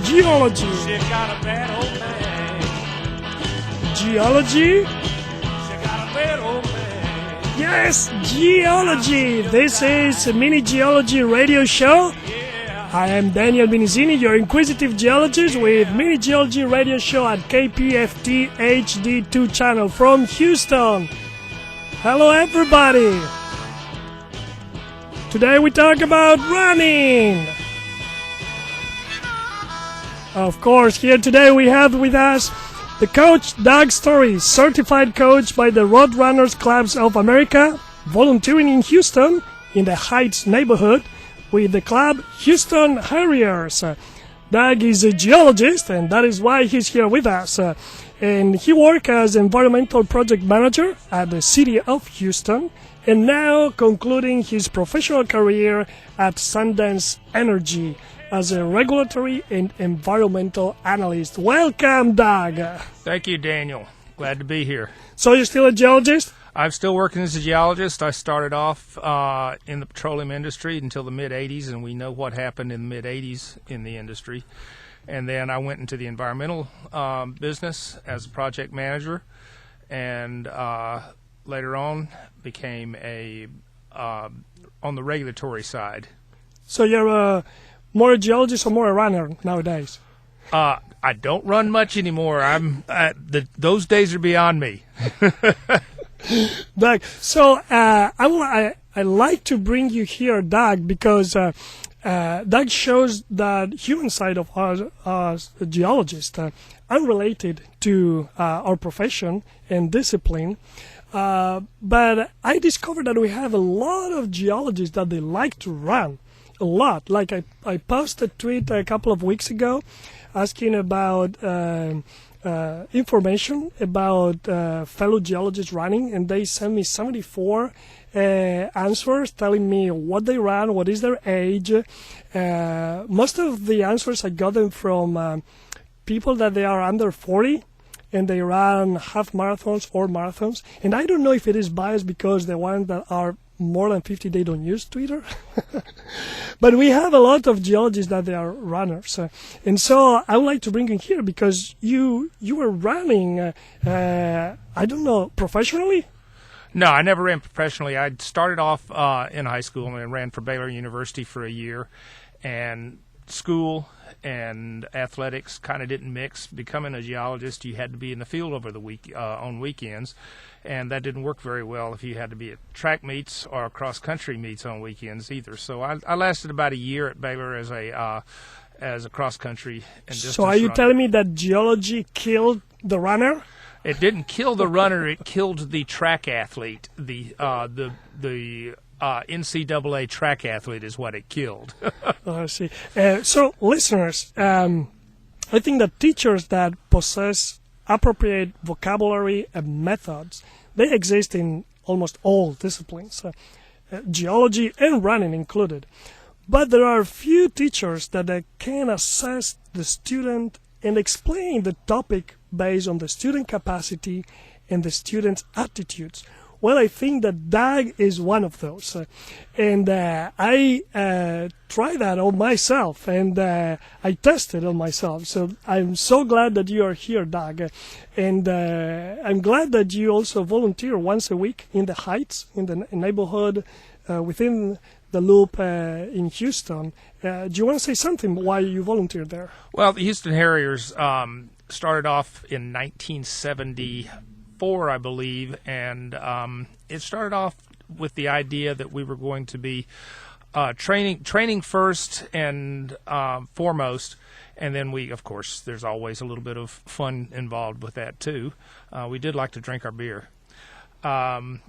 Geology. She got a bad old man. Geology? She got a bad old man. Yes, Geology. This is a mini geology radio show. I am Daniel Benizzini, your inquisitive geologist with Mini Geology Radio Show at KPFT HD2 channel from Houston. Hello everybody! Today we talk about running. Of course, here today we have with us the coach Doug Storey, certified coach by the Road Runners Clubs of America, volunteering in Houston in the Heights neighborhood with the club Houston Terriers. Doug is a geologist, and that is why he's here with us. And he worked as environmental project manager at the city of Houston, and now concluding his professional career at Sundance Energy as a regulatory and environmental analyst. Welcome, Doug. Thank you, Daniel. Glad to be here. So you're still a geologist? I'm still working as a geologist. I started off in the petroleum industry until the mid-'80s, and we know what happened in the mid-'80s in the industry. And then I went into the environmental business as a project manager, and later on became on the regulatory side. So you're more a geologist or more a runner nowadays? I don't run much anymore. Those days are beyond me. Doug, so I like to bring you here, Doug, because Doug shows that human side of us as geologists, unrelated to our profession and discipline. But I discovered that we have a lot of geologists that they like to run a lot. Like I posted a tweet a couple of weeks ago asking about information about fellow geologists running, and they sent me 74 answers telling me what they ran, what is their age. Most of the answers I got them from people that they are under 40 and they run half marathons or marathons. And I don't know if it is biased because the ones that are more than 50, they don't use Twitter. But we have a lot of geologists that they are runners. And so I would like to bring you here because you were running, I don't know, professionally? No, I never ran professionally. I started off in high school and ran for Baylor University for a year. And school and athletics kind of didn't mix. Becoming a geologist, you had to be in the field over the on weekends, and that didn't work very well if you had to be at track meets or cross-country meets on weekends either. So I lasted about a year at Baylor as a cross-country and distance So are you runner. telling me that geology killed the runner? It didn't kill the runner; it killed the track athlete. The NCAA track athlete is what it killed. I see. So, listeners, I think that teachers that possess appropriate vocabulary and methods, they exist in almost all disciplines, geology and running included. But there are few teachers that can assess the student and explain the topic based on the student capacity and the student's attitudes. Well, I think that Doug is one of those. And I tried that on myself, and I tested on myself. So I'm so glad that you are here, Doug. And I'm glad that you also volunteer once a week in the Heights, in the neighborhood within the Loop in Houston. Do you want to say something why you volunteered there? Well, the Houston Harriers started off in 1974, I believe, and it started off with the idea that we were going to be training first and foremost, and then we, of course, there's always a little bit of fun involved with that too. We did like to drink our beer. And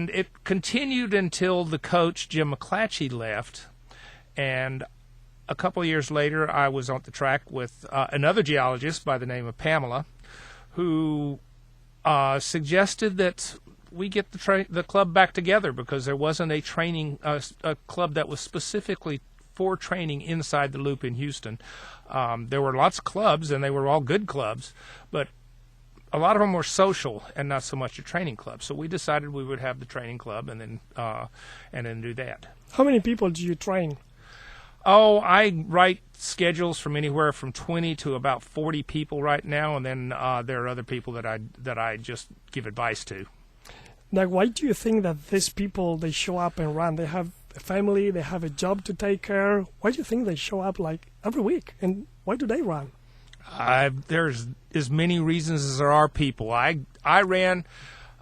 it continued until the coach, Jim McClatchy, left, and a couple of years later I was on the track with another geologist by the name of Pamela, who suggested that we get the club back together because there wasn't a club that was specifically for training inside the Loop in Houston. There were lots of clubs, and they were all good clubs, but a lot of them were social and not so much a training club. So we decided we would have the training club and then do that. How many people do you train? Oh, I write schedules from anywhere from 20 to about 40 people right now, and then there are other people that I just give advice to. Now, why do you think that these people, they show up and run? They have a family, they have a job to take care. Why do you think they show up like every week? And why do they run? There's as many reasons as there are people. I ran,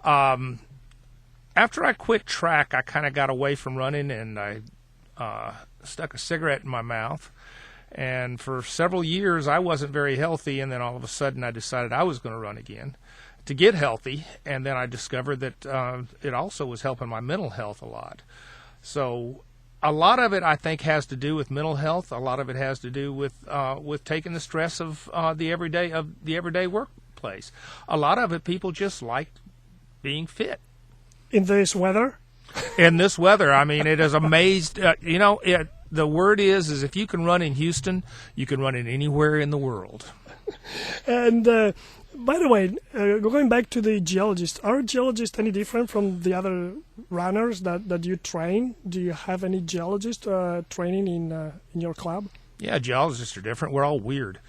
after I quit track, I kind of got away from running, and I stuck a cigarette in my mouth. And for several years, I wasn't very healthy, and then all of a sudden I decided I was going to run again to get healthy, and then I discovered that it also was helping my mental health a lot. So a lot of it, I think, has to do with mental health. A lot of it has to do with taking the stress of the everyday workplace. A lot of it, people just like being fit. In this weather? In this weather, I mean, it has amazed. The word is if you can run in Houston, you can run in anywhere in the world. And by the way, going back to the geologists, are geologists any different from the other runners that you train? Do you have any geologist training in your club? Yeah, geologists are different. We're all weird.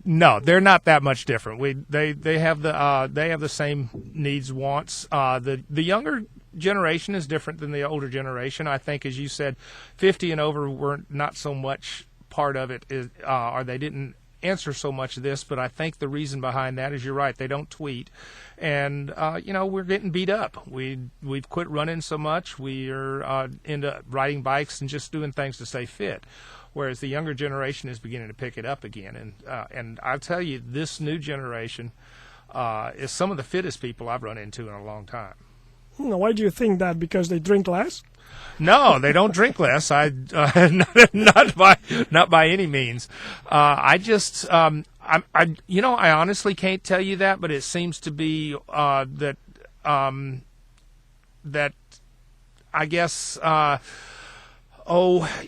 No, they're not that much different. They have the same needs, wants. The younger generation is different than the older generation. I think, as you said, 50 and over were not so much part of it, or they didn't answer so much of this. But I think the reason behind that is, you're right, they don't tweet, and we're getting beat up. We've quit running so much. We are into riding bikes and just doing things to stay fit. Whereas the younger generation is beginning to pick it up again, and I'll tell you, this new generation is some of the fittest people I've run into in a long time. Why do you think that? Because they drink less? No, they don't drink less. Not by any means. I honestly can't tell you that, but it seems to be that I guess.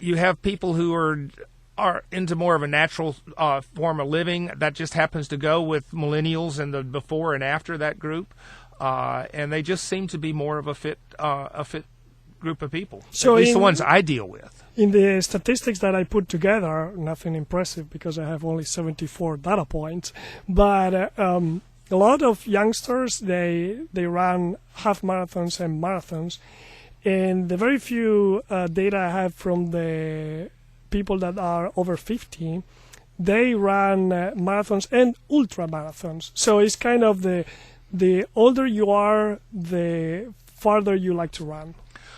You have people who are into more of a natural form of living. That just happens to go with millennials and the before and after that group, and they just seem to be more of a fit group of people. So at least the ones I deal with. In the statistics that I put together, nothing impressive because I have only 74 data points, but a lot of youngsters they run half marathons and marathons. And the very few data I have from the people that are over 50, they run marathons and ultra marathons. So it's kind of the older you are, the farther you like to run.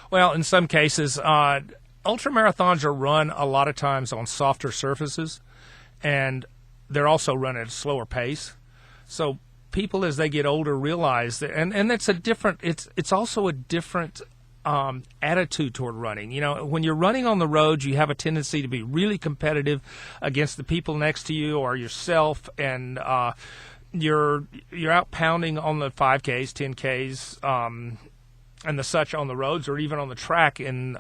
Well, in some cases, ultra marathons are run a lot of times on softer surfaces, and they're also run at a slower pace. So people, as they get older, realize that, and it's a different. It's also a different attitude toward running. When you're running on the road, you have a tendency to be really competitive against the people next to you or yourself, and you're out pounding on the 5Ks, 10Ks, and the such on the roads, or even on the track in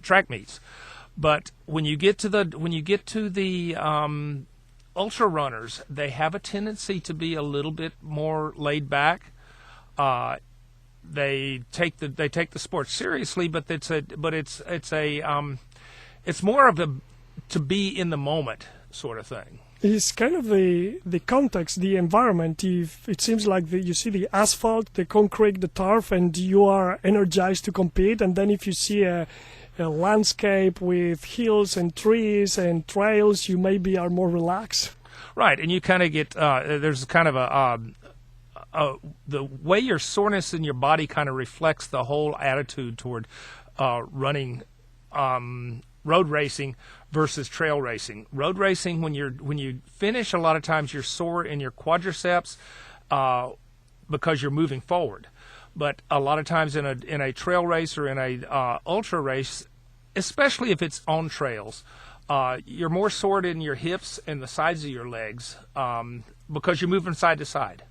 track meets. But when you get to the ultra runners, they have a tendency to be a little bit more laid back. They take the sport seriously, but it's more of a to be in the moment sort of thing. It's kind of the context, the environment. If it seems like you see the asphalt, the concrete, the turf, and you are energized to compete. And then if you see a landscape with hills and trees and trails, you maybe are more relaxed. Right, and you kind of get there's kind of the way your soreness in your body kind of reflects the whole attitude toward running, road racing versus trail racing. Road racing, when you finish, a lot of times you're sore in your quadriceps because you're moving forward. But a lot of times in a trail race or in a ultra race, especially if it's on trails, you're more sore in your hips and the sides of your legs because you're moving side to side.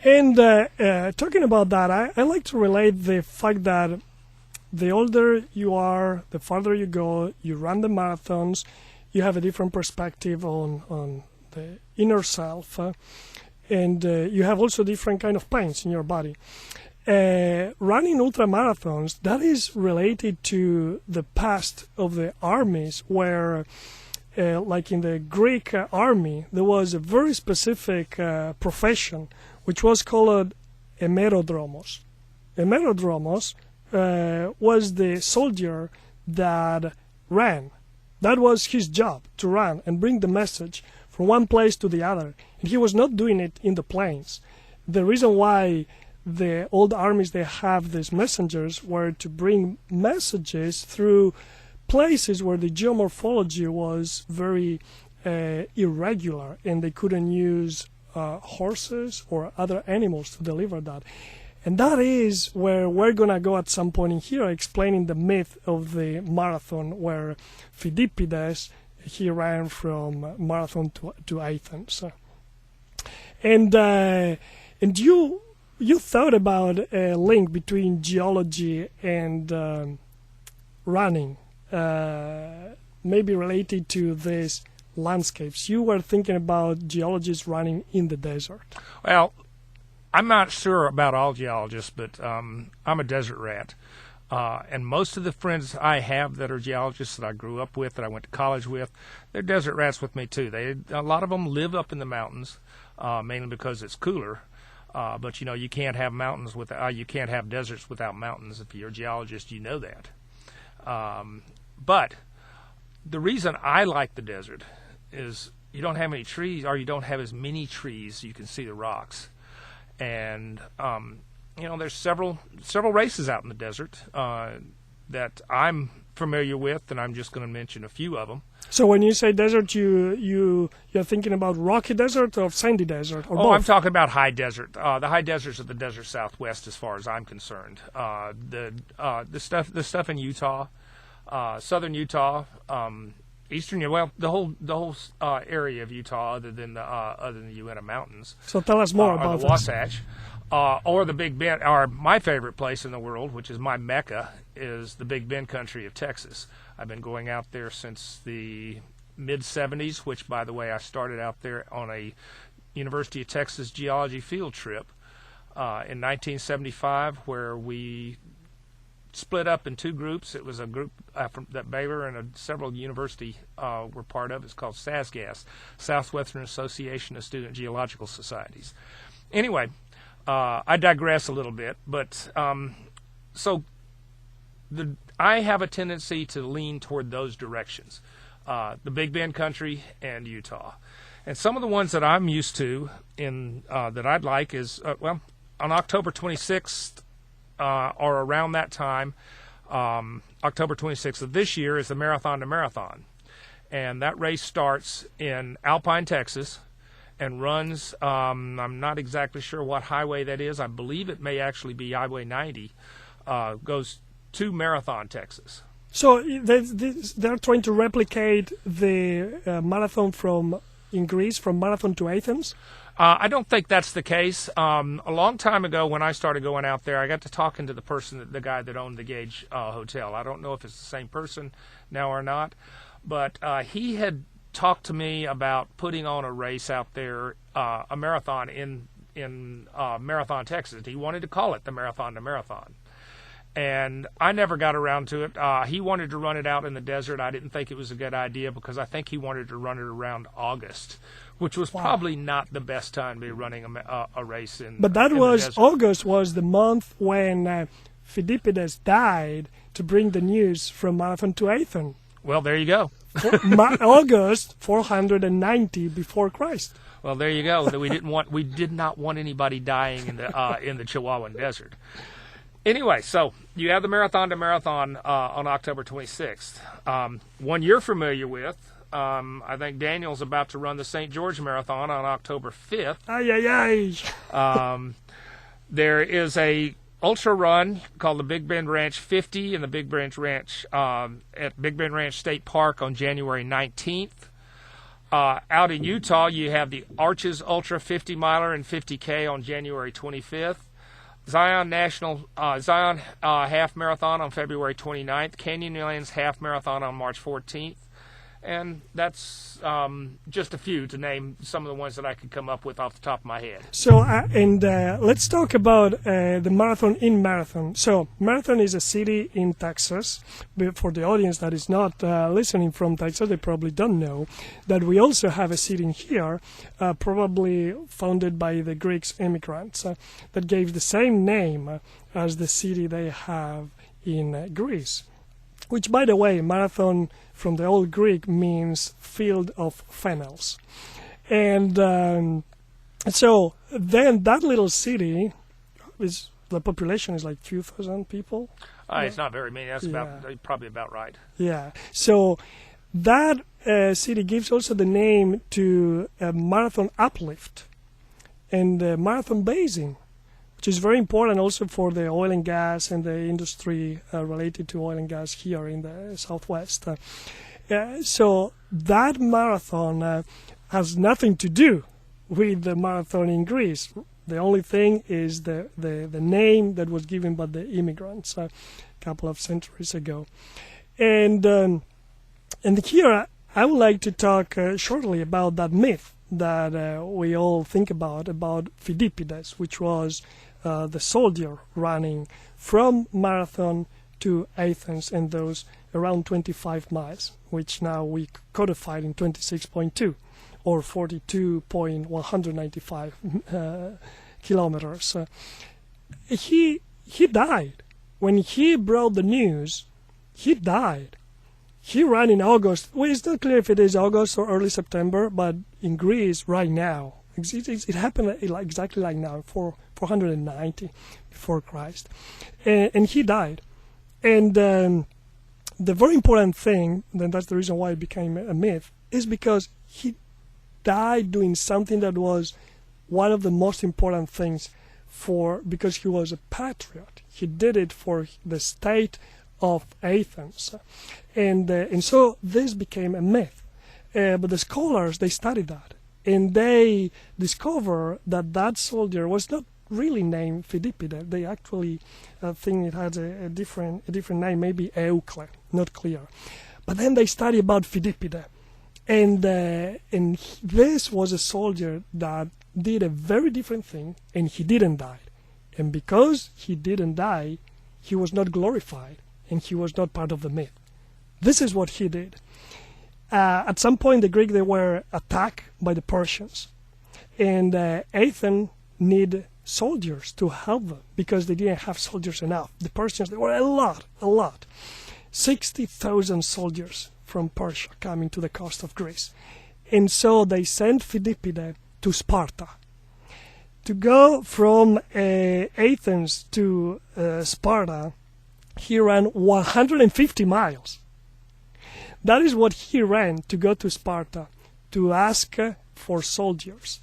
And talking about that, I like to relate the fact that the older you are, the farther you go, you run the marathons, you have a different perspective on the inner self, and you have also different kind of pains in your body. running ultramarathons, that is related to the past of the armies, where like in the Greek army, there was a very specific profession which was called emerodromos. Emerodromos was the soldier that ran. That was his job, to run and bring the message from one place to the other. And he was not doing it in the plains. The reason why the old armies, they have these messengers, were to bring messages through places where the geomorphology was very irregular, and they couldn't use horses or other animals to deliver that. And that is where we're going to go at some point in here, explaining the myth of the marathon, where Phidippides, he ran from Marathon to Athens. And you thought about a link between geology and running, maybe related to these landscapes. You were thinking about geologists running in the desert. Well, I'm not sure about all geologists, but I'm a desert rat. And most of the friends I have that are geologists that I grew up with, that I went to college with, they're desert rats with me too. A lot of them live up in the mountains, mainly because it's cooler. But you can't have mountains without, you can't have deserts without mountains. If you're a geologist, you know that. But the reason I like the desert is you don't have any trees, or you don't have as many trees. You can see the rocks. And there's several races out in the desert that I'm familiar with, and I'm just going to mention a few of them. So when you say desert, you're thinking about rocky desert or sandy desert, or both? I'm talking about high desert. The high deserts of the desert Southwest, as far as I'm concerned. The stuff in Utah, southern Utah, eastern, the whole area of Utah, other than the Uinta Mountains. So tell us more about the Wasatch, or the Big Bend. Or my favorite place in the world, which is my mecca, is the Big Bend country of Texas. I've been going out there since the mid-'70s, which, by the way, I started out there on a University of Texas geology field trip in 1975, where we split up in two groups. It was a group that Baylor and several universities were part of. It's called SASGAS, Southwestern Association of Student Geological Societies. Anyway, I digress a little bit, but I have a tendency to lean toward those directions, the Big Bend country and Utah. And some of the ones that I'm used to that I'd like is, on October 26th, or around that time, October 26th of this year, is the Marathon to Marathon. And that race starts in Alpine, Texas, and runs, I'm not exactly sure what highway that is. I believe it may actually be Highway 90, goes to Marathon, Texas. So they're trying to replicate the marathon in Greece, from Marathon to Athens? I don't think that's the case. A long time ago, when I started going out there, I got to talking to the guy that owned the Gage Hotel. I don't know if it's the same person now or not, but he had talked to me about putting on a race out there, a marathon in Marathon, Texas. He wanted to call it the Marathon to Marathon. And I never got around to it. He wanted to run it out in the desert. I didn't think it was a good idea, because I think he wanted to run it around August, which was probably not the best time to be running a race in. But that was August was the month when Phidippides died, to bring the news from Marathon to Athens. Well, there you go. August 490 before Christ. Well, there you go. We did not want anybody dying in the Chihuahuan Desert. Anyway, so you have the Marathon to Marathon on October 26th. One you're familiar with, I think Daniel's about to run the St. George Marathon on October 5th. There is a ultra run called the Big Bend Ranch 50 and the Big Bend Ranch at Big Bend Ranch State Park on January 19th. Out in Utah, you have the Arches Ultra 50 miler and 50K on January 25th. Zion Half Marathon on February 29th, Canyonlands Half Marathon on March 14th, And that's just a few to name some of the ones that I could come up with off the top of my head. So, let's talk about the Marathon in Marathon. So, Marathon is a city in Texas. But for the audience that is not listening from Texas, they probably don't know that we also have a city here, probably founded by the Greeks immigrants, that gave the same name as the city they have in Greece. Which, by the way, Marathon from the old Greek means field of fennels. And so then that little city, the population is like a few thousand people. It's not very many. That's probably about right. Yeah. So that city gives also the name to a marathon uplift and marathon basin, which is very important also for the oil and gas and the industry related to oil and gas here in the Southwest. So that marathon has nothing to do with the marathon in Greece. The only thing is the name that was given by the immigrants a couple of centuries ago. And here I would like to talk shortly about that myth that we all think about Phidippides, which was the soldier running from Marathon to Athens, and those around 25 miles, which now we codified in 26.2 or 42.195 kilometers. He died. When he brought the news, he died. He ran in August. Well, it's not clear if it is August or early September, but in Greece right now, it happened exactly like now, 490 before Christ. And he died. And the very important thing, and that's the reason why it became a myth, is because he died doing something that was one of the most important things because he was a patriot. He did it for the state of Athens. And so this became a myth. But the scholars, they studied that. And they discover that soldier was not really named Phidippides. They actually think it has a different name, maybe Eucle, not clear. But then they study about Phidippides. And this was a soldier that did a very different thing, and he didn't die. And because he didn't die, he was not glorified, and he was not part of the myth. This is what he did. At some point, the Greeks, they were attacked by the Persians. And Athens needed soldiers to help them because they didn't have soldiers enough. The Persians, they were a lot. 60,000 soldiers from Persia coming to the coast of Greece. And so they sent Phidippides to Sparta. To go from Athens to Sparta, he ran 150 miles. That is what he ran to go to Sparta, to ask for soldiers.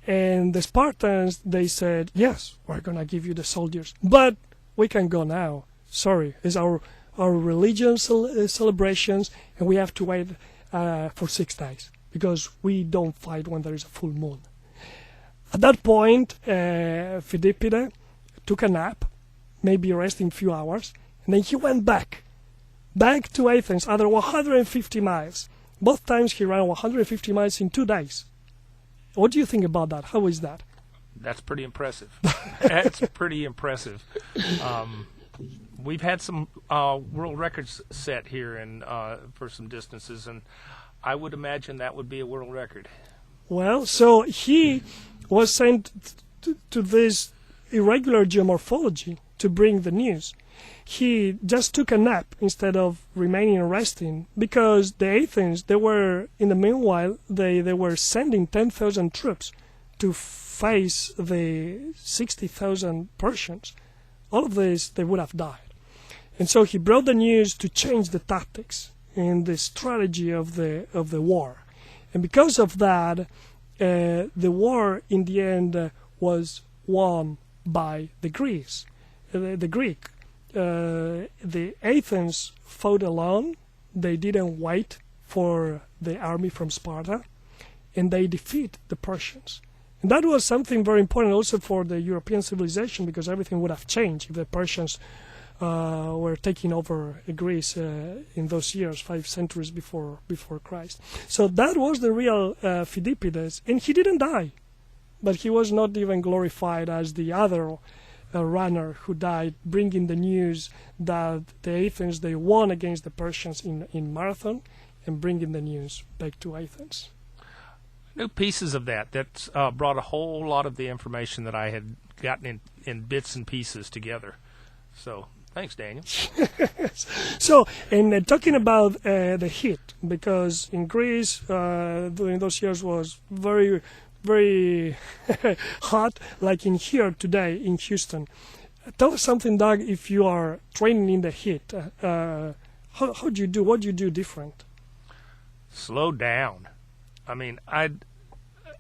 And the Spartans, they said, yes, we're going to give you the soldiers, but we can go now. Sorry, it's our religious celebrations, and we have to wait for 6 days, because we don't fight when there is a full moon. At that point, Phidippides took a nap, maybe resting a few hours, and then he went back to Athens, other 150 miles. Both times he ran 150 miles in 2 days. What do you think about that? How is that? That's pretty impressive. That's pretty impressive. We've had some world records set here for some distances, and I would imagine that would be a world record. Well, so he was sent to this irregular geomorphology to bring the news. He just took a nap instead of remaining and resting, because the Athens, they were, in the meanwhile, they were sending 10,000 troops to face the 60,000 Persians. All of this, they would have died. And so he brought the news to change the tactics and the strategy of the war. And because of that, the war in the end was won by the Greeks. The Athens fought alone. They didn't wait for the army from Sparta, and they defeat the Persians. And that was something very important also for the European civilization, because everything would have changed if the Persians were taking over Greece in those years, 5 centuries before Christ. So that was the real Phidippides, and he didn't die, but he was not even glorified as the other runner who died, bringing the news that the Athens, they won against the Persians in marathon, and bringing the news back to Athens. New pieces of that brought a whole lot of the information that I had gotten in bits and pieces together. So thanks, Daniel. So, and talking about the heat, because in Greece during those years was very, very hot, like in here today in Houston. Tell us something, Doug, if you are training in the heat. How do you do? What do you do different? Slow down. I mean,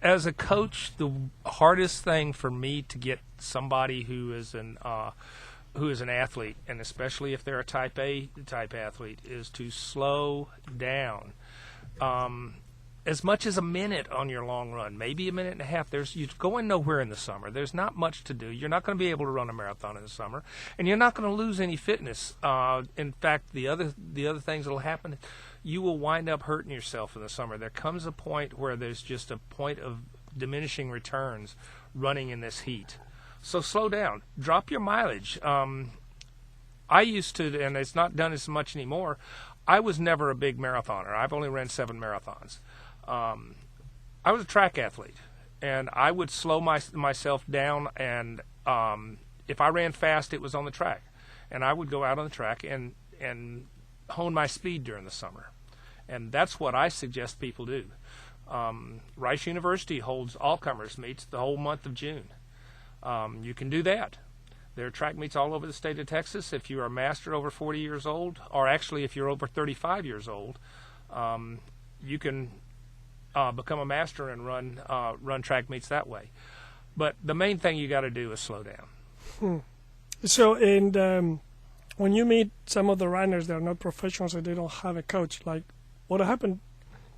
as a coach, the hardest thing for me to get somebody who is an athlete, and especially if they're a type A type athlete, is to slow down. As much as a minute on your long run, maybe a minute and a half. You're going nowhere in the summer. There's not much to do. You're not going to be able to run a marathon in the summer, and you're not going to lose any fitness. In fact, the other things that will happen, you will wind up hurting yourself in the summer. There comes a point where there's just a point of diminishing returns running in this heat. So slow down. Drop your mileage. I used to, and it's not done as much anymore, I was never a big marathoner. I've only ran 7 marathons. I was a track athlete, and I would slow myself down, and if I ran fast, it was on the track. And I would go out on the track and hone my speed during the summer. And that's what I suggest people do. Rice University holds all-comers meets the whole month of June. You can do that. There are track meets all over the state of Texas. If you are a master over 40 years old, or actually if you're over 35 years old, you can become a master and run track meets that way. But the main thing you got to do is slow down. So, and when you meet some of the runners, they're not professionals and they don't have a coach, like what happened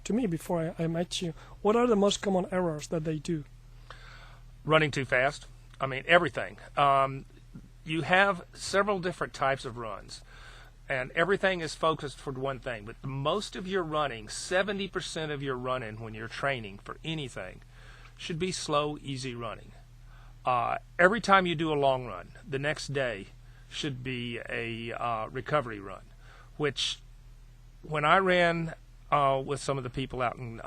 to me before I met you, what are the most common errors that they do? Running too fast. I mean, everything. You have several different types of runs, and everything is focused for one thing. But most of your running, 70% of your running when you're training for anything, should be slow, easy running. Every time you do a long run, the next day should be a recovery run, which when I ran with some of the people out in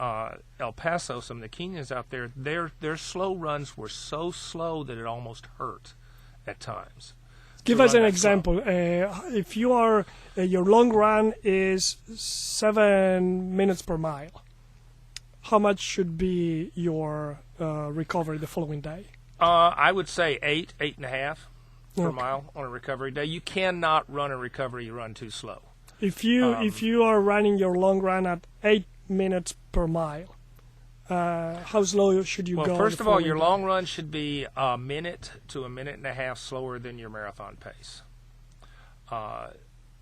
El Paso, some of the Kenyans out there, their slow runs were so slow that it almost hurt at times. Give us an example. If you are your long run is 7 minutes per mile, how much should be your recovery the following day? I would say 8.5 per mile on a recovery day. You cannot run a recovery run too slow. If you are running your long run at 8 minutes per mile, how slow should you go? Well, first of all, your long run should be a minute to a minute and a half slower than your marathon pace.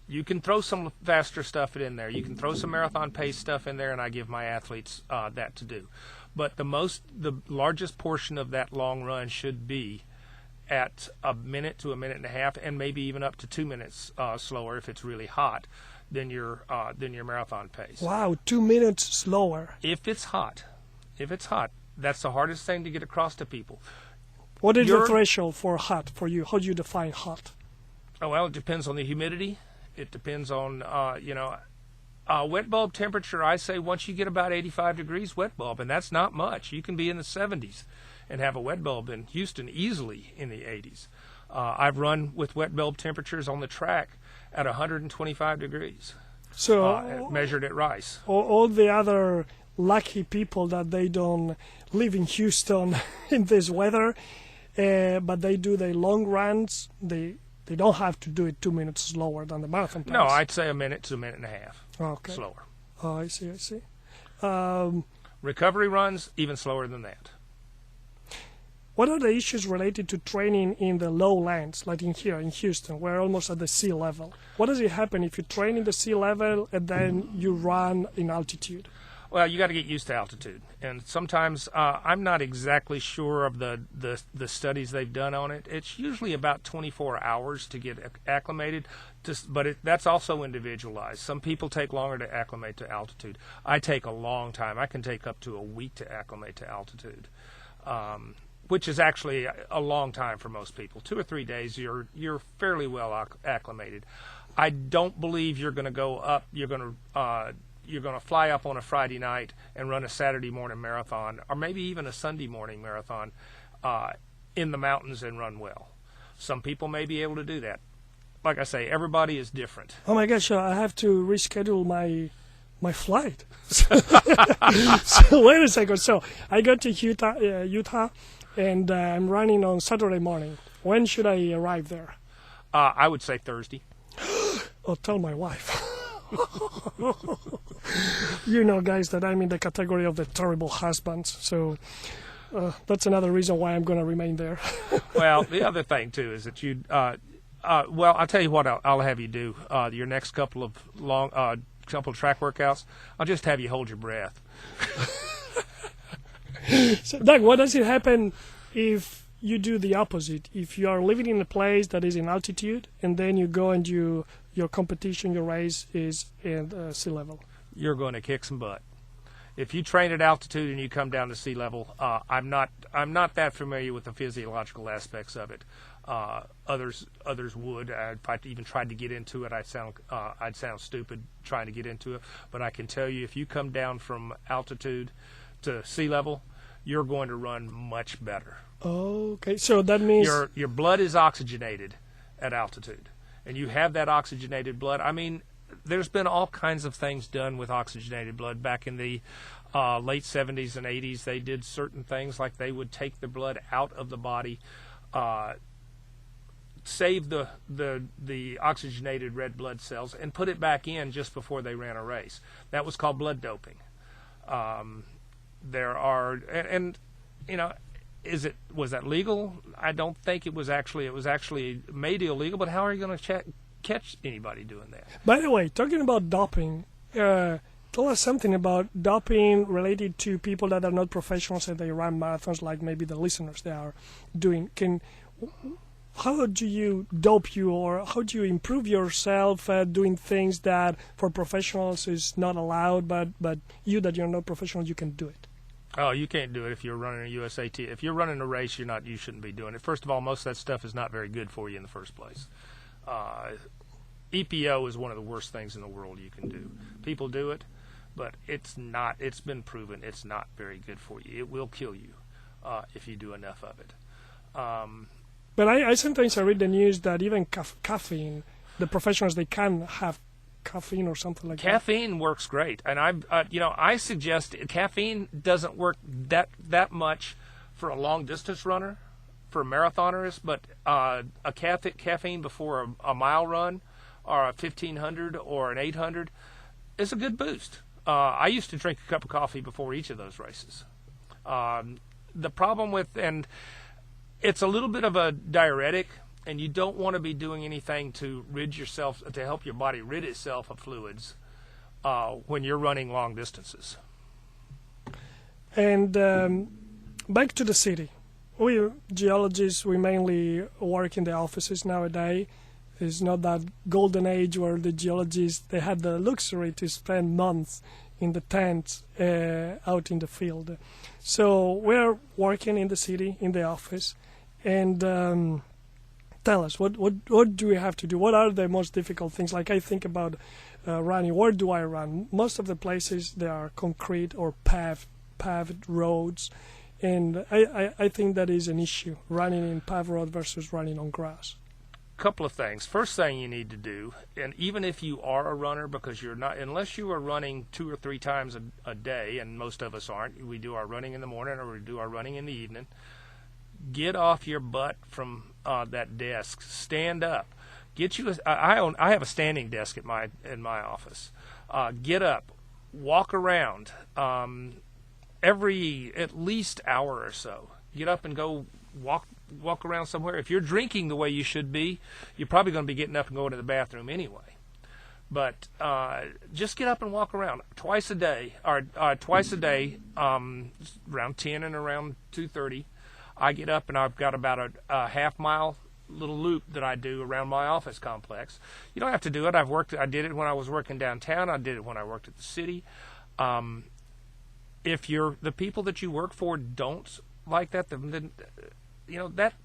You can throw some faster stuff in there. You can throw some marathon pace stuff in there, and I give my athletes that to do. But the largest portion of that long run should be at a minute to a minute and a half, and maybe even up to 2 minutes slower if it's really hot than your marathon pace. Wow, 2 minutes slower. If it's hot, that's the hardest thing to get across to people. What is the threshold for hot for you? How do you define hot? Oh, well, it depends on the humidity. It depends on wet bulb temperature. I say once you get about 85 degrees wet bulb, and that's not much. You can be in the 70s. And have a wet bulb in Houston easily in the 80s. I've run with wet bulb temperatures on the track at 125 degrees. So measured at Rice. All the other lucky people that they don't live in Houston in this weather, but they do their long runs, they don't have to do it 2 minutes slower than the marathon pace. No, I'd say a minute to a minute and a half slower. Oh, I see. Recovery runs, even slower than that. What are the issues related to training in the lowlands, like in here in Houston? We're almost at the sea level. What does it happen if you train in the sea level and then you run in altitude? Well, you got to get used to altitude, and sometimes I'm not exactly sure of the studies they've done on it. It's usually about 24 hours to get acclimated, but that's also individualized. Some people take longer to acclimate to altitude. I take a long time. I can take up to a week to acclimate to altitude, which is actually a long time for most people. 2 or 3 days, you're fairly well acclimated. I don't believe you're going to go up. You're going to fly up on a Friday night and run a Saturday morning marathon, or maybe even a Sunday morning marathon in the mountains and run well. Some people may be able to do that. Like I say, everybody is different. Oh my gosh, I have to reschedule my flight. So wait a second. So I go to Utah, and I'm running on Saturday morning. When should I arrive there? I would say Thursday. Oh, tell my wife. You know, guys, that I'm in the category of the terrible husbands. So that's another reason why I'm going to remain there. Well, the other thing, too, is that well, I'll tell you what I'll have you do. Your next couple of track workouts, I'll just have you hold your breath. So, Doug, what does it happen if you do the opposite? If you are living in a place that is in altitude, and then you go and your competition, your race is at sea level? You're going to kick some butt. If you train at altitude and you come down to sea level, I'm not that familiar with the physiological aspects of it. Others would. If I even tried to get into it, I'd sound stupid trying to get into it. But I can tell you, if you come down from altitude to sea level, you're going to run much better. Okay, so that means your blood is oxygenated at altitude, and you have that oxygenated blood. I mean, there's been all kinds of things done with oxygenated blood. Back in the late 70s and 80s, they did certain things like they would take the blood out of the body, save the oxygenated red blood cells, and put it back in just before they ran a race. That was called blood doping. There are, and you know, was that legal? I don't think it was actually. It was actually made illegal. But how are you going to catch anybody doing that? By the way, talking about doping, tell us something about doping related to people that are not professionals and they run marathons, like maybe the listeners they are doing. How do you dope you, or how do you improve yourself doing things that for professionals is not allowed, but you that you're not professional, you can do it? Oh, you can't do it if you're running a USAT. If you're running a race, you shouldn't be doing it. First of all, most of that stuff is not very good for you in the first place. EPO is one of the worst things in the world you can do. People do it, but it's not. It's been proven it's not very good for you. It will kill you if you do enough of it. But I sometimes read the news that even caffeine, the professionals, they can have caffeine or something like that. Caffeine works great, and I suggest caffeine doesn't work that much for a long distance runner, for marathoners, but a caffeine before a mile run, or a 1500 or an 800, is a good boost. I used to drink a cup of coffee before each of those races. The problem and it's a little bit of a diuretic, and you don't want to be doing anything to help your body rid itself of fluids when you're running long distances. And back to the city. We geologists, we mainly work in the offices nowadays. It's not that golden age where the geologists, they had the luxury to spend months in the tents out in the field. So we're working in the city, in the office, and tell us, what do we have to do? What are the most difficult things? Like I think about running. Where do I run? Most of the places, they are concrete or paved roads. And I think that is an issue, running in paved road versus running on grass. Couple of things. First thing you need to do, and even if you are a runner, because you're not, unless you are running 2 or 3 times a day, and most of us aren't, we do our running in the morning or we do our running in the evening, get off your butt from that desk. Stand up. I have a standing desk in my office. Get up. Walk around. Every at least hour or so. Get up and go walk around somewhere. If you're drinking the way you should be, you're probably going to be getting up and going to the bathroom anyway. But just get up and walk around twice a day, around 10 and around 2:30. I get up and I've got about a half-mile little loop that I do around my office complex. You don't have to do it. I did it when I was working downtown. I did it when I worked at the city. If the people that you work for don't like that, then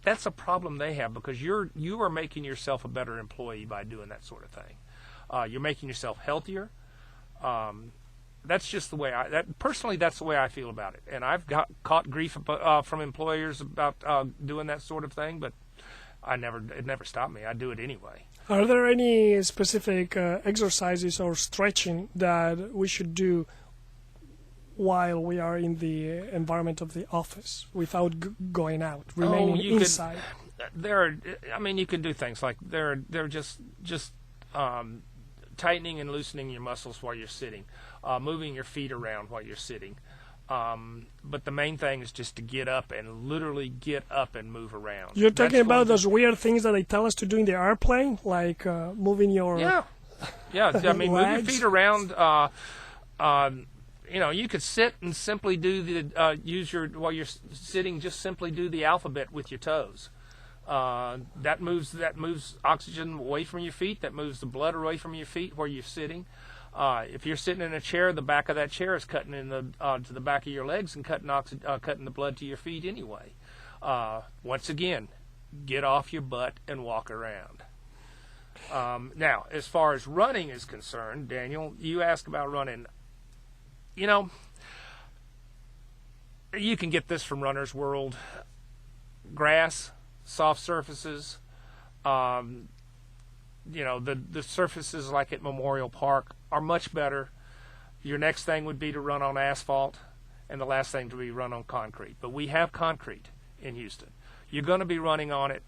that's a problem they have, because you are making yourself a better employee by doing that sort of thing. You're making yourself healthier. That's just the way personally, that's the way I feel about it. And I've caught grief from employers about doing that sort of thing, but it never stopped me. I do it anyway. Are there any specific exercises or stretching that we should do while we are in the environment of the office without going out, remaining inside? You can do things like they're just tightening and loosening your muscles while you're sitting, moving your feet around while you're sitting. But the main thing is just to get up and literally get up and move around. You're talking about those weird things that they tell us to do in the airplane, like moving your move your feet around. You could sit and simply do while you're sitting, just simply do the alphabet with your toes. That moves oxygen away from your feet. That moves the blood away from your feet where you're sitting. If you're sitting in a chair, the back of that chair is cutting to the back of your legs and cutting the blood to your feet anyway. Once again, get off your butt and walk around. Now, as far as running is concerned, Daniel, you asked about running. You can get this from Runner's World. Grass, soft surfaces, the surfaces like at Memorial Park are much better. Your next thing would be to run on asphalt, and the last thing to be run on concrete. But we have concrete in Houston. You're going to be running on it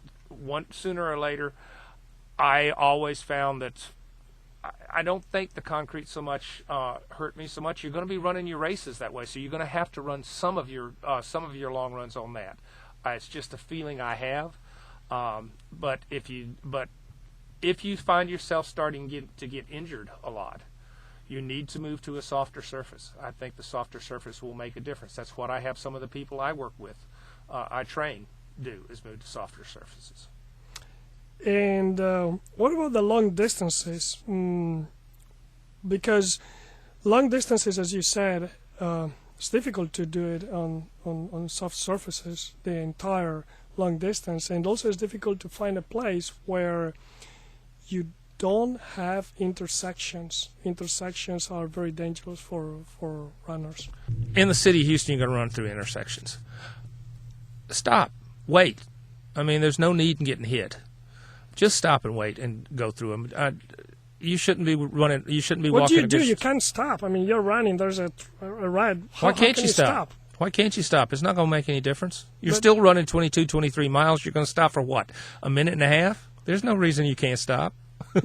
sooner or later. I always found that I don't think the concrete so much hurt me so much. You're going to be running your races that way, so you're going to have to run some of your long runs on that. It's just a feeling I have. But if you find yourself starting to get injured a lot, you need to move to a softer surface. I think the softer surface will make a difference. That's what I have some of the people I work with, I train, do, is move to softer surfaces. And what about the long distances? Because long distances, as you said, it's difficult to do it on soft surfaces the entire long distance, and also it's difficult to find a place where you don't have intersections. Intersections are very dangerous for runners. In the city of Houston, you're going to run through intersections. Stop. Wait. There's no need in getting hit. Just stop and wait and go through them. You shouldn't be running. You shouldn't be walking. What do you do? You can't stop. You're running. There's a ride. Why can't you stop? Why can't you stop? It's not going to make any difference. You're still running 22, 23 miles. You're going to stop for what? A minute and a half? There's no reason you can't stop.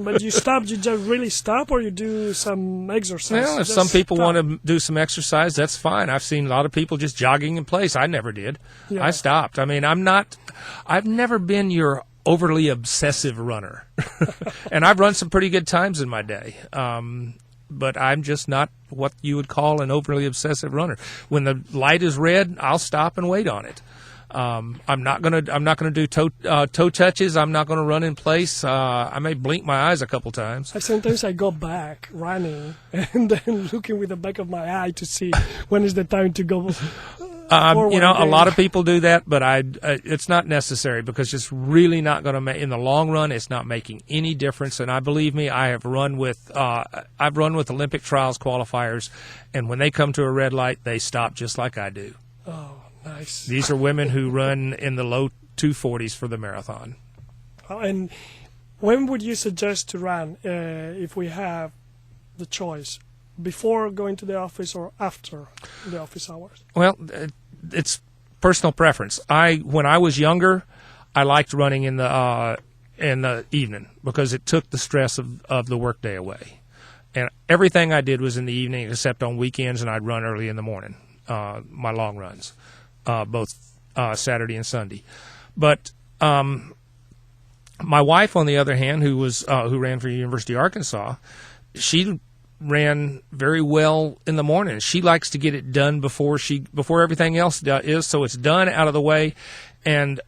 But you stop, you just really stop, or you do some exercise? Well, if some people want to do some exercise, that's fine. I've seen a lot of people just jogging in place. I never did. Yeah. I stopped. I've never been your overly obsessive runner. And I've run some pretty good times in my day. But I'm just not what you would call an overly obsessive runner. When the light is red, I'll stop and wait on it. I'm not gonna do toe touches. I'm not gonna run in place. I may blink my eyes a couple times. Sometimes I go back running and then looking with the back of my eye to see when is the time to go. A lot of people do that, but it's not necessary, because it's really not going to make, in the long run, it's not making any difference. And believe me, I've run with Olympic trials qualifiers, and when they come to a red light, they stop just like I do. Oh, nice. These are women who run in the low 240s for the marathon. And when would you suggest to run if we have the choice? Before going to the office or after the office hours? Well, it's personal preference. When I was younger, I liked running in the evening, because it took the stress of the workday away. And everything I did was in the evening, except on weekends, and I'd run early in the morning, my long runs, both Saturday and Sunday. But my wife, on the other hand, who ran for University of Arkansas, she ran very well in the morning. She likes to get it done before everything else is, so it's done, out of the way. And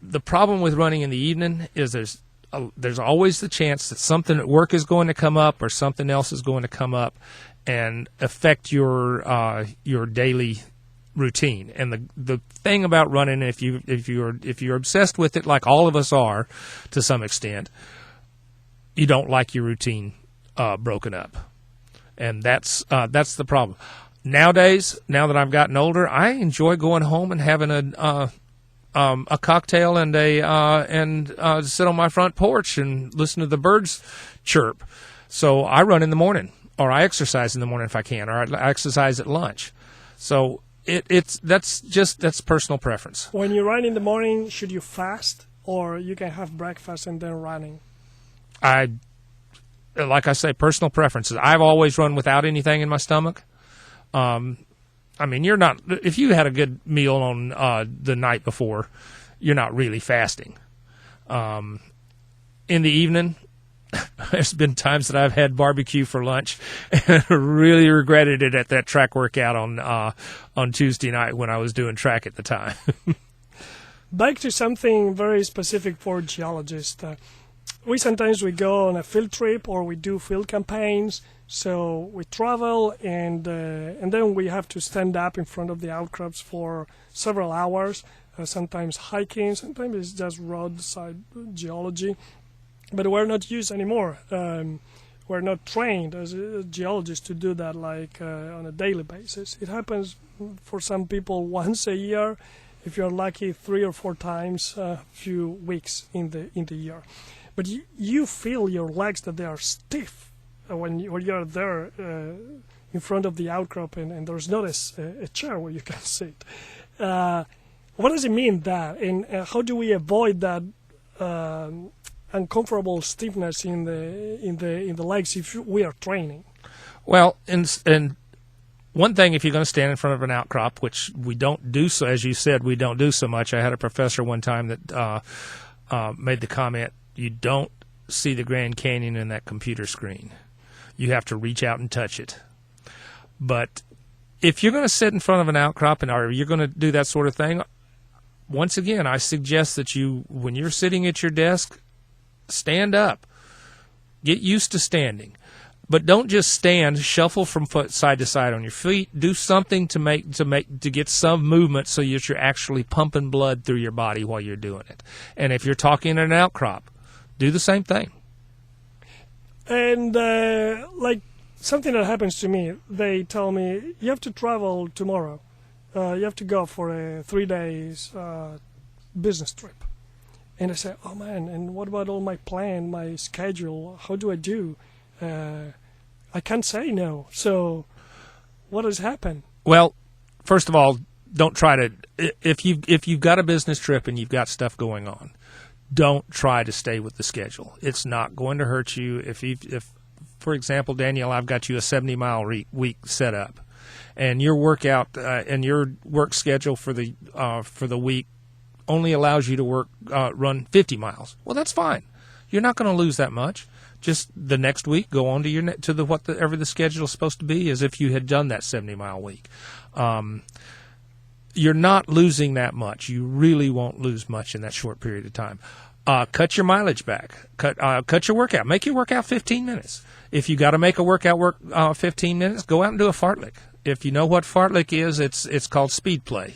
the problem with running in the evening is there's always the chance that something at work is going to come up or something else is going to come up and affect your daily routine. And the thing about running, if you're obsessed with it, like all of us are to some extent, you don't like your routine broken up, and that's the problem. Nowadays, now that I've gotten older, I enjoy going home and having a cocktail and sit on my front porch and listen to the birds chirp. So I run in the morning, or I exercise in the morning if I can, or I exercise at lunch. So that's personal preference. When you run in the morning, should you fast, or you can have breakfast and then running? Like I say, personal preferences. I've always run without anything in my stomach. I mean, you're not, if you had a good meal on the night before, you're not really fasting. In the evening, there's been times that I've had barbecue for lunch and really regretted it at that track workout on Tuesday night when I was doing track at the time. Back to something very specific for geologists. We sometimes go on a field trip or we do field campaigns. So we travel and then we have to stand up in front of the outcrops for several hours. Sometimes hiking, sometimes it's just roadside geology. But we're not used anymore. We're not trained as geologists to do that on a daily basis. It happens for some people once a year. If you're lucky, 3 or 4 times a few weeks in the year. But you feel your legs that they are stiff when you're there in front of the outcrop and there's not a chair where you can sit. What does it mean that, and how do we avoid that uncomfortable stiffness in the legs if we are training? Well, and one thing, if you're going to stand in front of an outcrop, which we don't do so, as you said, we don't do so much. I had a professor one time that made the comment, you don't see the Grand Canyon in that computer screen. You have to reach out and touch it. But if you're going to sit in front of an outcrop or you're going to do that sort of thing, once again, I suggest that when you're sitting at your desk, stand up. Get used to standing. But don't just stand, shuffle from side to side on your feet. Do something to get some movement so that you're actually pumping blood through your body while you're doing it. And if you're talking in an outcrop, do the same thing. And like something that happens to me, they tell me, you have to travel tomorrow. You have to go for a 3 days business trip. And I say, oh man, and what about all my plan, my schedule? How do I do? I can't say no. So what has happened? Well, first of all, don't try to, if you've got a business trip and you've got stuff going on, don't try to stay with the schedule. It's not going to hurt you. If for example, Danielle, I've got you a 70-mile week set up, and your workout and your work schedule for the week only allows you to run 50 miles. Well, that's fine. You're not going to lose that much. Just the next week, go on to whatever the schedule is supposed to be, as if you had done that 70-mile week. You're not losing that much. You really won't lose much in that short period of time. Cut your mileage back. Cut your workout. Make your workout 15 minutes. If you got to make a workout 15 minutes, go out and do a fartlek. If you know what fartlek is, it's called speed play.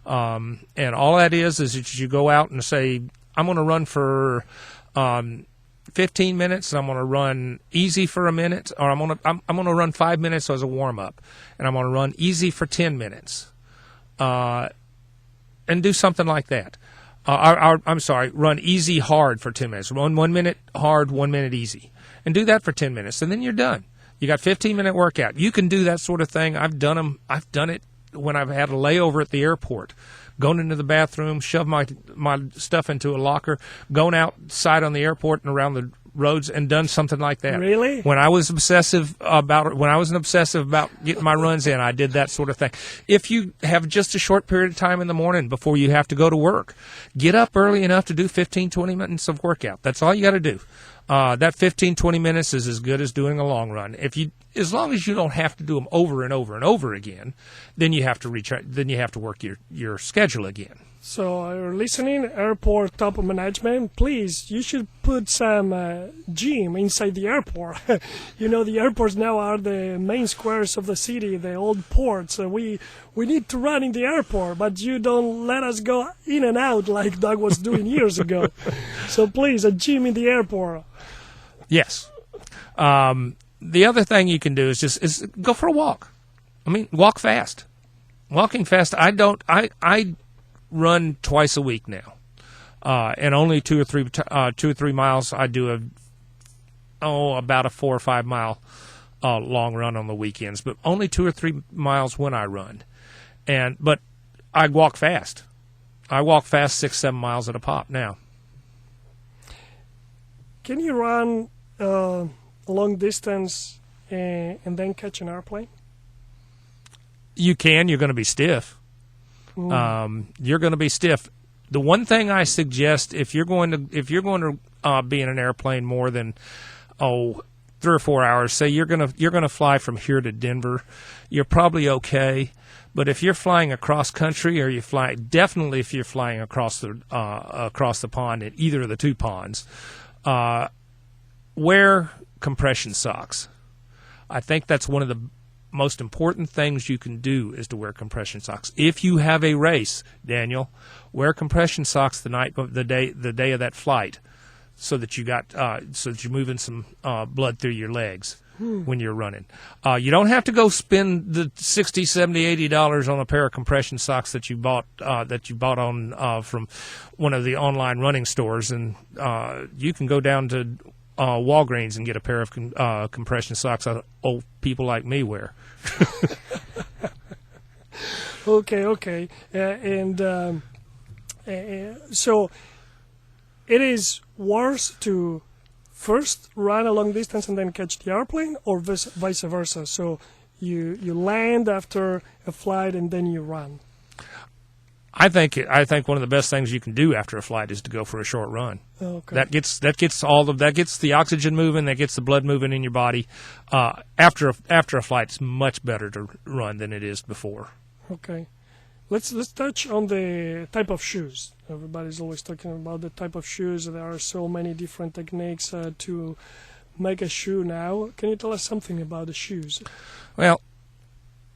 And all that is that you go out and say, I'm going to run for 15 minutes, and I'm going to run easy for a minute, or I'm going to run 5 minutes as a warm up, and I'm going to run easy for 10 minutes. And do something like that. Run easy hard for 10 minutes. Run 1 minute hard, 1 minute easy. And do that for 10 minutes, and then you're done. You got 15-minute workout. You can do that sort of thing. I've done it when I've had a layover at the airport. Going into the bathroom, shove my stuff into a locker, going outside on the airport and around the roads and done something like that. Really? When I was obsessive about getting my runs in, I did that sort of thing. If you have just a short period of time in the morning before you have to go to work, get up early enough to do 15, 20 minutes of workout. That's all you got to do. That 15, 20 minutes is as good as doing a long run. As long as you don't have to do them over and over and over again, then you have to work your schedule again. So you're listening, airport top management, please, you should put some gym inside the airport. The airports now are the main squares of the city, the old ports. We need to run in the airport, but you don't let us go in and out like Doug was doing years ago. So please, a gym in the airport. Yes. The other thing you can do is go for a walk. I mean, walk fast. Walking fast, I run twice a week now, and only 2 or 3 miles. I do about a 4 or 5 mile long run on the weekends, but only 2 or 3 miles when I run. But I walk fast. I walk fast 6, 7 miles at a pop now. Can you run a long distance and then catch an airplane? You can. You're going to be stiff. You're going to be stiff. The one thing I suggest, if you're going to be in an airplane more than 3 or 4 hours, say you're going to fly from here to Denver, you're probably okay. But if you're flying across country, or definitely if you're flying across the pond at either of the two ponds, wear compression socks. I think that's one of the most important things you can do is to wear compression socks. If you have a race, Daniel, wear compression socks the day of that flight, so that you're moving some blood through your legs when you're running. You don't have to go spend the $60, $70, $80 on a pair of compression socks that you bought on from one of the online running stores, and you can go down to Walgreens and get a pair of compression socks that old people like me wear. Okay. So it is worse to first run a long distance and then catch the airplane, or vice versa? So you land after a flight and then you run? I think one of the best things you can do after a flight is to go for a short run. Okay. That gets the oxygen moving, that gets the blood moving in your body. After a flight, it's much better to run than it is before. Okay. Let's touch on the type of shoes. Everybody's always talking about the type of shoes. There are so many different techniques to make a shoe now. Can you tell us something about the shoes? Well,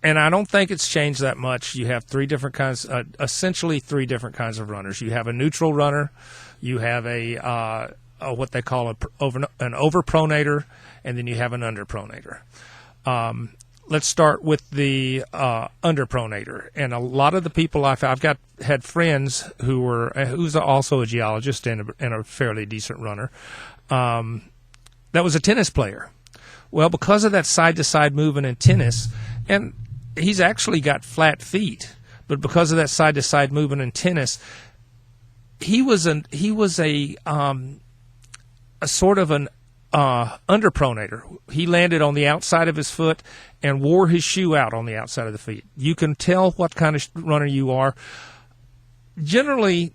and I don't think it's changed that much. You have essentially three different kinds of runners. You have a neutral runner, you have a what they call an overpronator, and then you have an underpronator. Let's start with the underpronator. And a lot of the people I've had friends who's also a geologist and a fairly decent runner, that was a tennis player. Well, because of that side-to-side movement in tennis, and he's actually got flat feet, but because of that side-to-side movement in tennis, he was a sort of an underpronator. He landed on the outside of his foot and wore his shoe out on the outside of the feet. You can tell what kind of runner you are generally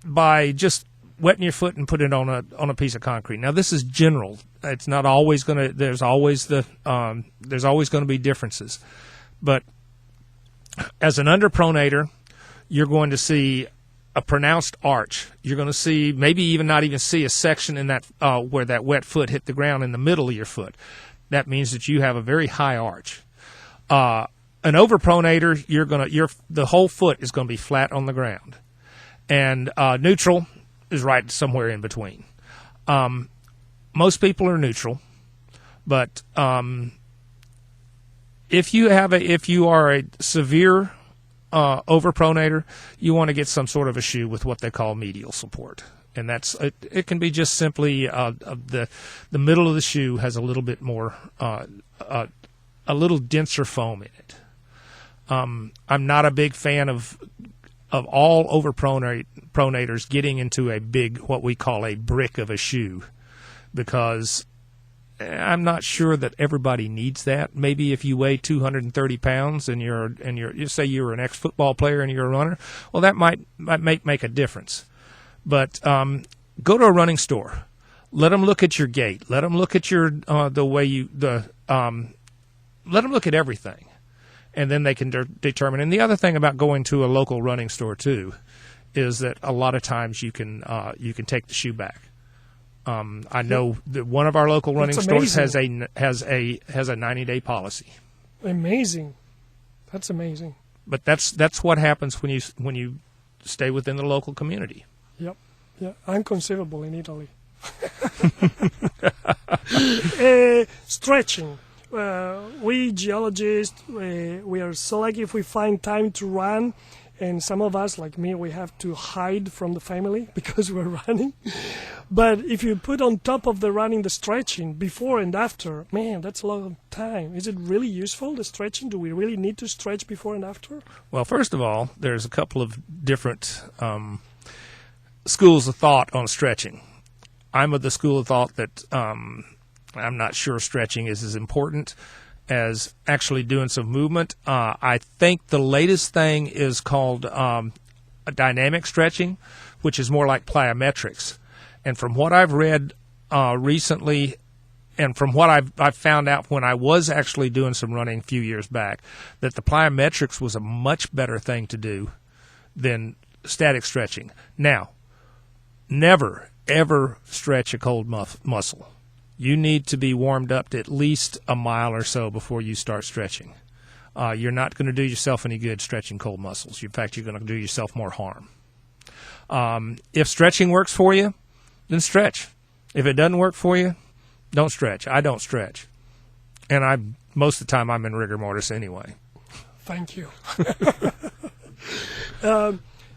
by just wetting your foot and putting it on a piece of concrete. Now, this is general. It's not always going to. There's always going to be differences. But as an underpronator, you're going to see a pronounced arch. You're going to see not even see a section in that where that wet foot hit the ground in the middle of your foot. That means that you have a very high arch. An overpronator, the whole foot is going to be flat on the ground, and neutral is right somewhere in between. Most people are neutral, but if you are a severe overpronator, you want to get some sort of a shoe with what they call medial support, and it can be just simply the middle of the shoe has a little bit more a little denser foam in it. I'm not a big fan of all overpronators getting into a big, what we call a brick of a shoe, because I'm not sure that everybody needs that. Maybe if you weigh 230 pounds and you say you're an ex-football player and you're a runner, well, that might make a difference. But go to a running store. Let them look at your gait. Let them look at your let them look at everything, and then they can determine. And the other thing about going to a local running store too is that a lot of times you can take the shoe back. I know that one of our local running stores has a 90-day policy. Amazing, that's amazing. But that's what happens when you stay within the local community. Yep, yeah, unconceivable in Italy. Stretching. We geologists, we are so lucky if we find time to run. And some of us, like me, we have to hide from the family because we're running. But if you put on top of the running the stretching before and after, man, that's a lot of time. Is it really useful, the stretching? Do we really need to stretch before and after? Well, first of all, there's a couple of different schools of thought on stretching. I'm of the school of thought that I'm not sure stretching is as important as actually doing some movement. I think the latest thing is called a dynamic stretching, which is more like plyometrics. And from what I've read recently, and from what I've found out when I was actually doing some running a few years back, that the plyometrics was a much better thing to do than static stretching. Now, never, ever stretch a cold muscle. You need to be warmed up to at least a mile or so before you start stretching. You're not going to do yourself any good stretching cold muscles. In fact, you're going to do yourself more harm. If stretching works for you, then stretch. If it doesn't work for you, don't stretch. I don't stretch. And most of the time I'm in rigor mortis anyway. Thank you.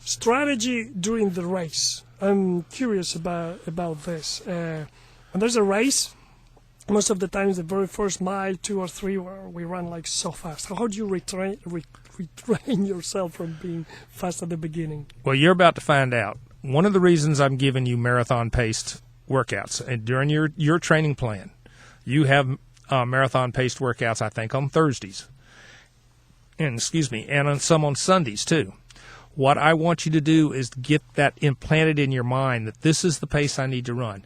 Strategy during the race. I'm curious about this. When there's a race, most of the times the very first mile, 2 or 3, we run like so fast. How do you retrain yourself from being fast at the beginning? Well, you're about to find out. One of the reasons I'm giving you marathon-paced workouts, and during your training plan, you have marathon-paced workouts, I think, on Thursdays. And on some on Sundays, too. What I want you to do is get that implanted in your mind that this is the pace I need to run.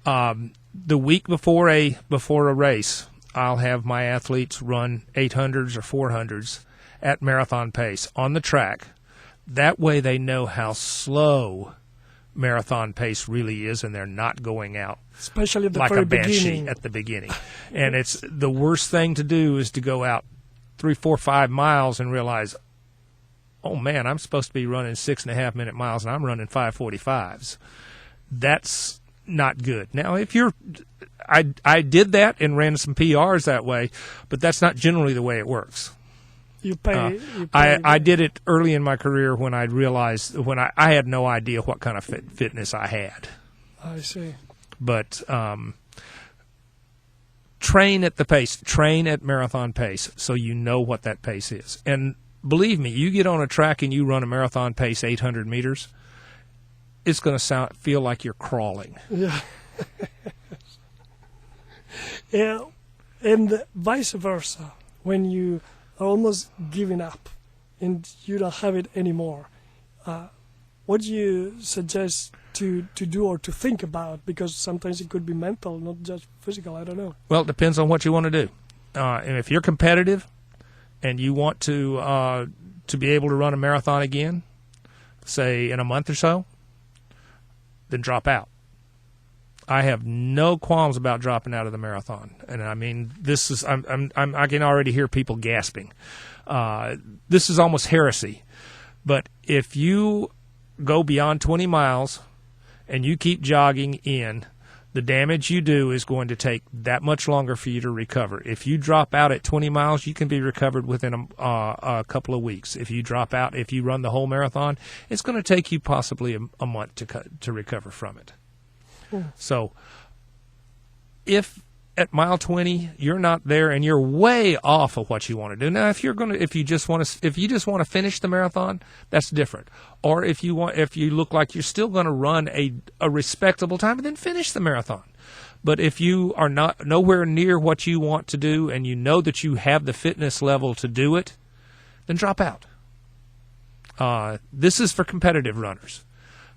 The week before a race, I'll have my athletes run 800s or 400s at marathon pace on the track. That way they know how slow marathon pace really is, and they're not going out especially at the like very a banshee beginning. At the beginning. And it's the worst thing to do is to go out 3, 4, 5 miles and realize, oh man, I'm supposed to be running 6.5 minute miles and I'm running 5:45s. That's not good. Now, if I did that and ran some PRs that way, but that's not generally the way it works. I did it early in my career when I realized I had no idea what kind of fitness I had. I see. But train at the pace, train at marathon pace, so you know what that pace is. And believe me, you get on a track and you run a marathon pace 800 meters, it's going to feel like you're crawling. Yeah. Yeah, and vice versa. When you are almost giving up and you don't have it anymore, what do you suggest to do or to think about? Because sometimes it could be mental, not just physical. I don't know. Well, it depends on what you want to do. And if you're competitive and you want to be able to run a marathon again, say in a month or so, then drop out. I have no qualms about dropping out of the marathon, and I mean this is I can already hear people gasping. This is almost heresy, but if you go beyond 20 miles and you keep jogging in, the damage you do is going to take that much longer for you to recover. If you drop out at 20 miles, you can be recovered within a couple of weeks. If you drop out, if you run the whole marathon, it's going to take you possibly a month to recover from it. So if at mile 20 you're not there and you're way off of what you want to do. Now if you just want to finish the marathon, that's different. Or if you look like you're still going to run a respectable time, then finish the marathon. But if you are not nowhere near what you want to do and you know that you have the fitness level to do it, then drop out. This is for competitive runners.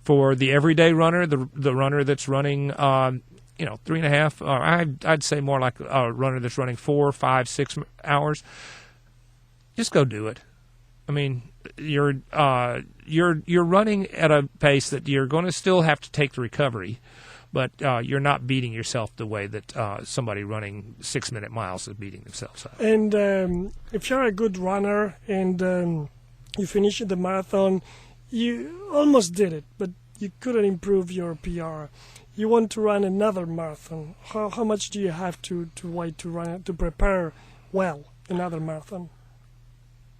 For the everyday runner, the runner that's running, 3.5, I'd say more like a runner that's running 4, 5, 6 hours, just go do it. I mean, you're running at a pace that you're going to still have to take the recovery, but you're not beating yourself the way that somebody running 6-minute miles is beating themselves up. And if you're a good runner and you finish the marathon, you almost did it, but you couldn't improve your PR. You want to run another marathon. How much do you have to wait to prepare well another marathon?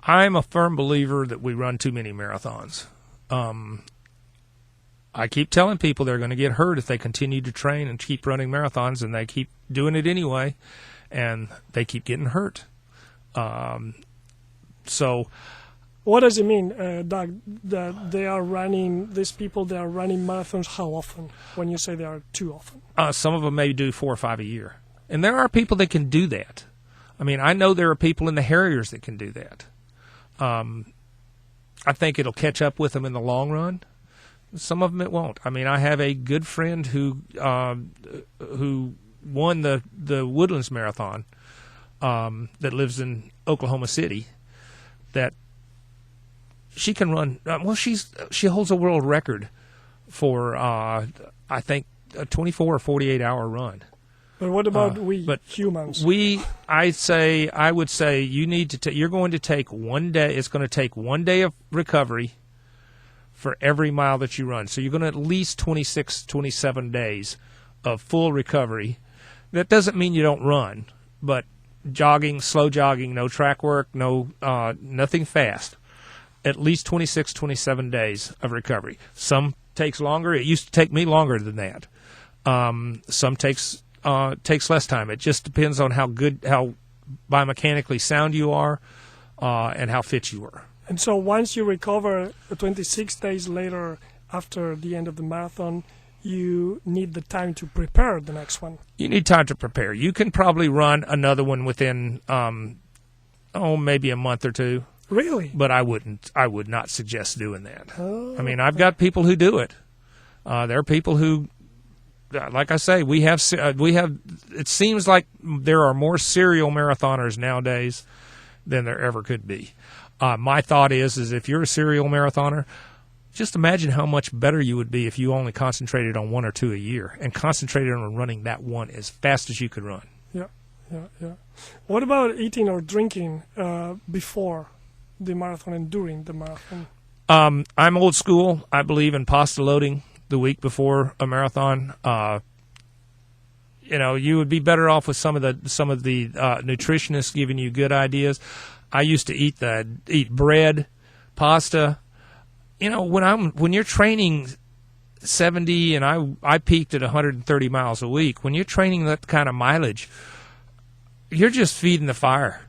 I'm a firm believer that we run too many marathons. I keep telling people they're going to get hurt if they continue to train and keep running marathons, and they keep doing it anyway, and they keep getting hurt. So, what does it mean, Doug, that they are running marathons how often, when you say they are too often? Some of them may do 4 or 5 a year. And there are people that can do that. I mean, I know there are people in the Harriers that can do that. I think it'll catch up with them in the long run. Some of them it won't. I mean, I have a good friend who won the Woodlands Marathon that lives in Oklahoma City. That she can run. She holds a world record for I think a 24 or 48-hour run. But what about humans? I would say you need to. You're going to take 1 day. It's going to take 1 day of recovery for every mile that you run. So you're going to at least 26, 27 days of full recovery. That doesn't mean you don't run, but jogging, slow jogging, no track work, nothing fast. At least 26, 27 days of recovery. Some takes longer. It used to take me longer than that. Some takes less time. It just depends on how biomechanically sound you are and how fit you are. And so once you recover 26 days later after the end of the marathon, you need the time to prepare the next one. You need time to prepare. You can probably run another one within, maybe a month or two. Really? But I would not suggest doing that. Oh, I mean, I've got people who do it. There are people who, like I say, we have. It seems like there are more serial marathoners nowadays than there ever could be. My thought is if you're a serial marathoner, just imagine how much better you would be if you only concentrated on 1 or 2 a year and concentrated on running that one as fast as you could run. Yeah. What about eating or drinking before the marathon and during the marathon? I'm old school. I believe in pasta loading the week before a marathon. You would be better off with some of the nutritionists giving you good ideas. I used to eat bread, pasta. When you're training 70 and I peaked at 130 miles a week. When you're training that kind of mileage, you're just feeding the fire.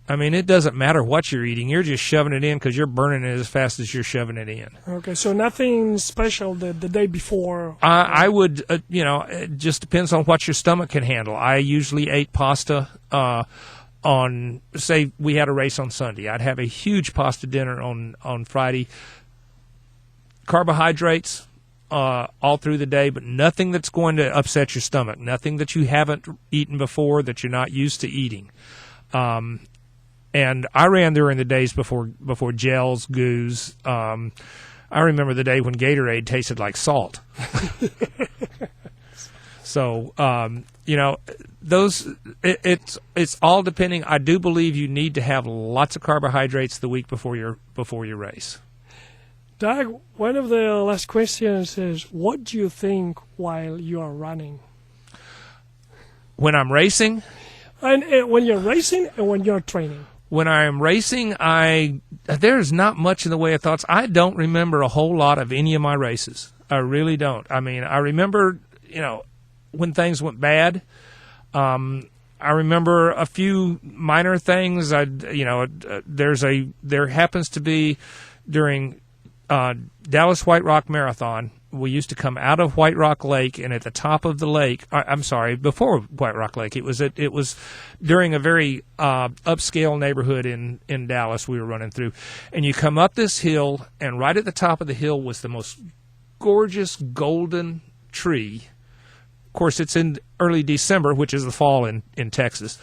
I mean, it doesn't matter what you're eating. You're just shoving it in because you're burning it as fast as you're shoving it in. Okay, so nothing special the day before? I would, it just depends on what your stomach can handle. I usually ate pasta on, say, we had a race on Sunday. I'd have a huge pasta dinner on Friday. Carbohydrates all through the day, but nothing that's going to upset your stomach, nothing that you haven't eaten before that you're not used to eating. And I ran during the days before gels, goos. I remember the day when Gatorade tasted like salt. So, it's all depending. I do believe you need to have lots of carbohydrates the week before your race. Doug, one of the last questions is, what do you think while you are running? When I'm racing? And when you're racing and when you're training? When I am racing, there's not much in the way of thoughts. I don't remember a whole lot of any of my races. I really don't. I mean, I remember, when things went bad. I remember a few minor things. There happens to be during Dallas White Rock Marathon, we used to come out of White Rock Lake, and at the top of the lake, I'm sorry, before White Rock Lake, it was during a very upscale neighborhood in Dallas we were running through. And you come up this hill, and right at the top of the hill was the most gorgeous golden tree. Of course, it's in early December, which is the fall in Texas.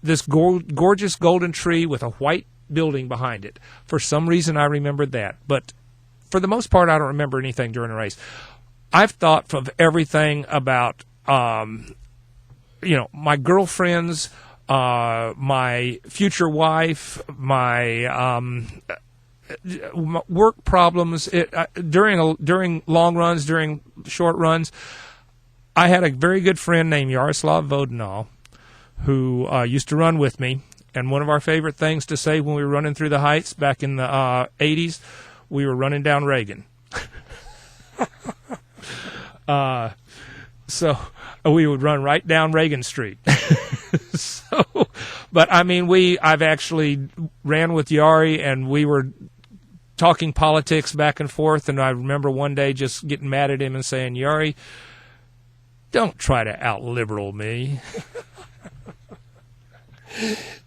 This gorgeous golden tree with a white building behind it. For some reason, I remembered that. But for the most part, I don't remember anything during the race. I've thought of everything about, my girlfriends, my future wife, my work problems. During long runs, during short runs, I had a very good friend named Yaroslav Vodinal who used to run with me. And one of our favorite things to say when we were running through the heights back in the 80s, we were running down Reagan. So we would run right down Reagan Street. But I mean, I've actually ran with Yari, and we were talking politics back and forth. And I remember one day just getting mad at him and saying, "Yari, don't try to out-liberal me."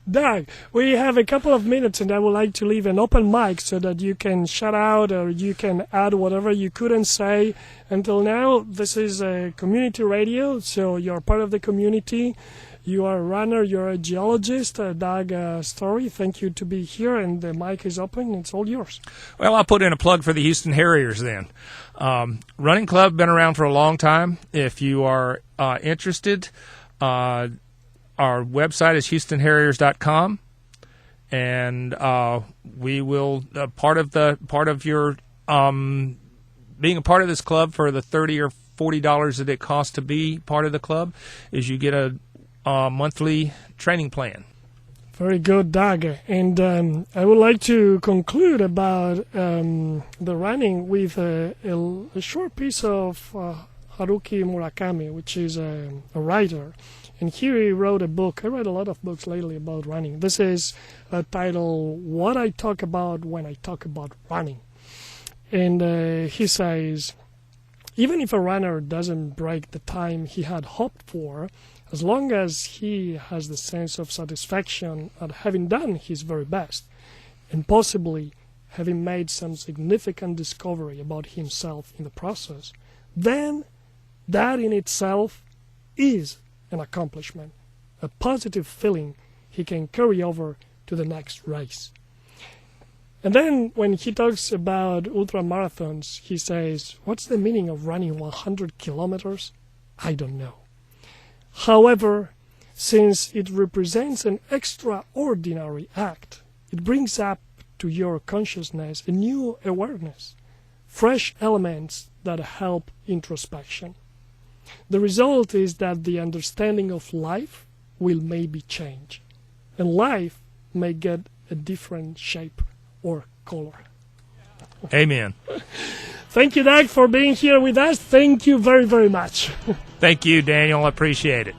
Doug, we have a couple of minutes, and I would like to leave an open mic so that you can shout out or you can add whatever you couldn't say until now. This is a community radio, so you're part of the community. You are a runner, you're a geologist. Doug Storey, thank you to be here, and the mic is open. It's all yours. Well, I'll put in a plug for the Houston Harriers then. Running club, been around for a long time. If you are interested, our website is HoustonHarriers.com, and we will part of your being a part of this club for the $30 or $40 that it costs to be part of the club is you get a monthly training plan. Very good, Doug. And I would like to conclude about the running with a short piece of Haruki Murakami, which is a writer. And here he wrote a book. I read a lot of books lately about running. This is a title, What I Talk About When I Talk About Running. And he says, even if a runner doesn't break the time he had hoped for, as long as he has the sense of satisfaction at having done his very best, and possibly having made some significant discovery about himself in the process, then that in itself is an accomplishment, a positive feeling he can carry over to the next race. And then when he talks about ultramarathons, he says, what's the meaning of running 100 kilometers? I don't know. However, since it represents an extraordinary act, it brings up to your consciousness a new awareness, fresh elements that help introspection. The result is that the understanding of life will maybe change, and life may get a different shape or color. Amen. Thank you, Doug, for being here with us. Thank you very, very much. Thank you, Daniel. I appreciate it.